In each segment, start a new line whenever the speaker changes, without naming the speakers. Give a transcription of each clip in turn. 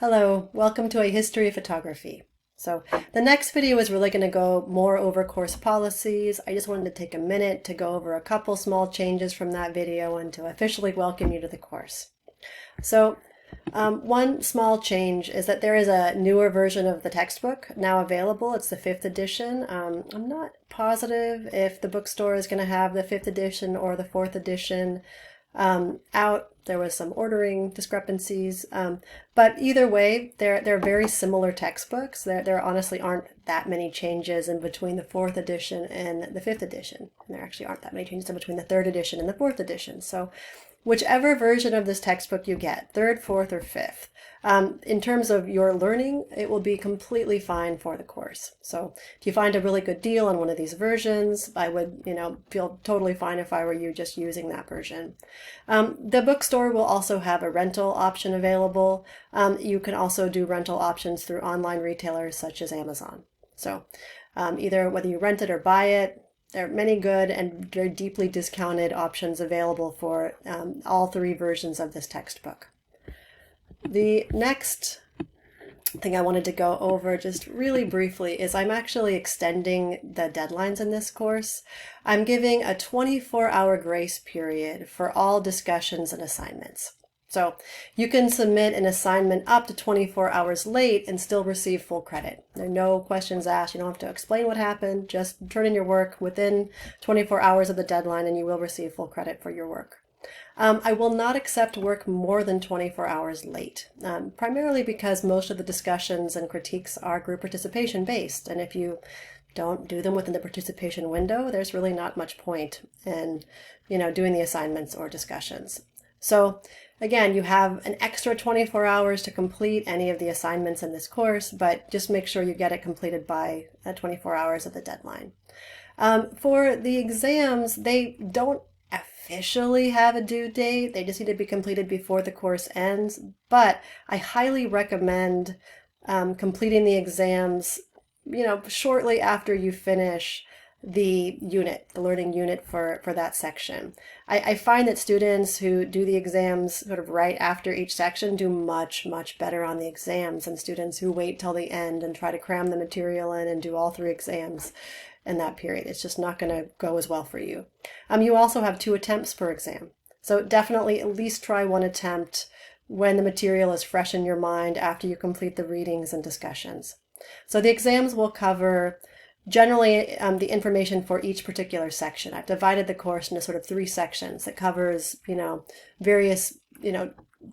Hello, welcome to A History of Photography. So the next video is really going to go more over course policies. I just wanted to take a minute to go over a couple small changes from that video and to officially welcome you to the course. So one small change is that there is a newer version of the textbook now available. It's the 5th edition. I'm not positive if the bookstore is going to have the 5th edition or the 4th edition out. There was some ordering discrepancies, but either way, they're very similar textbooks. There honestly aren't that many changes in between the 4th edition and the 5th edition. And there actually aren't that many changes in between the 3rd edition and the 4th edition. So whichever version of this textbook you get, 3rd, 4th, or 5th, in terms of your learning, it will be completely fine for the course. So if you find a really good deal on one of these versions, I would, feel totally fine if I were you just using that version. The bookstore will also have a rental option available. You can also do rental options through online retailers such as Amazon. So either whether you rent it or buy it, there are many good and very deeply discounted options available for all 3 versions of this textbook. The next thing I wanted to go over just really briefly is I'm actually extending the deadlines in this course. I'm giving a 24-hour grace period for all discussions and assignments. So you can submit an assignment up to 24 hours late and still receive full credit. There are no questions asked. You don't have to explain what happened. Just turn in your work within 24 hours of the deadline and you will receive full credit for your work. I will not accept work more than 24 hours late, primarily because most of the discussions and critiques are group participation based. And if you don't do them within the participation window, there's really not much point in, doing the assignments or discussions. So again, you have an extra 24 hours to complete any of the assignments in this course, but just make sure you get it completed by 24 hours of the deadline. For the exams, they don't officially have a due date. They just need to be completed before the course ends, but I highly recommend completing the exams, shortly after you finish the unit, the learning unit for that section. I find that students who do the exams sort of right after each section do much, much better on the exams than students who wait till the end and try to cram the material in and do all 3 exams in that period. It's just not going to go as well for you. You also have 2 attempts per exam. So definitely at least try 1 attempt when the material is fresh in your mind after you complete the readings and discussions. So the exams will cover generally the information for each particular section. I've divided the course into sort of 3 sections that covers, various,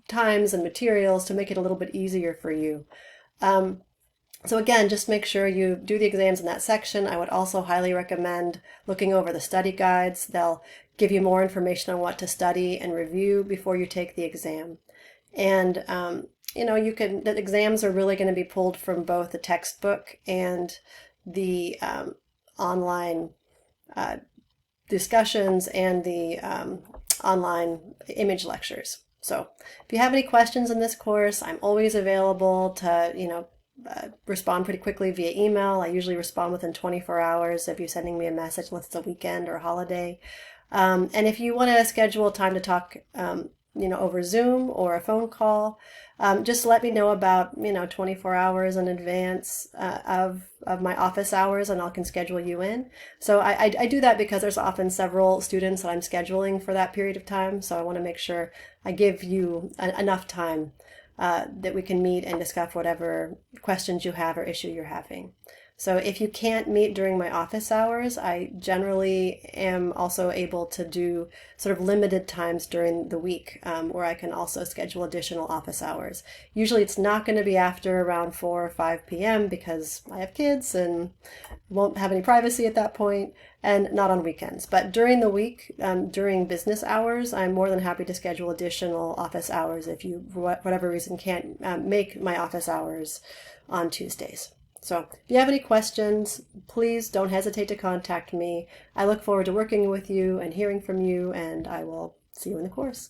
times and materials to make it a little bit easier for you. So again, just make sure you do the exams in that section. I would also highly recommend looking over the study guides. They'll give you more information on what to study and review before you take the exam. And, the exams are really going to be pulled from both the textbook and the online discussions and the online image lectures. So if you have any questions in this course, I'm always available to, respond pretty quickly via email. I usually respond within 24 hours if you're sending me a message, unless it's a weekend or a holiday. And if you want to schedule time to talk, over Zoom or a phone call, just let me know about, 24 hours in advance of my office hours, and I can schedule you in. So I do that because there's often several students that I'm scheduling for that period of time. So I want to make sure I give you enough time that we can meet and discuss whatever questions you have or issue you're having. So if you can't meet during my office hours, I generally am also able to do sort of limited times during the week where I can also schedule additional office hours. Usually it's not going to be after around 4 or 5 p.m. because I have kids and won't have any privacy at that point, and not on weekends. But during the week, during business hours, I'm more than happy to schedule additional office hours if you, for whatever reason, can't make my office hours on Tuesdays. So if you have any questions, please don't hesitate to contact me. I look forward to working with you and hearing from you, and I will see you in the course.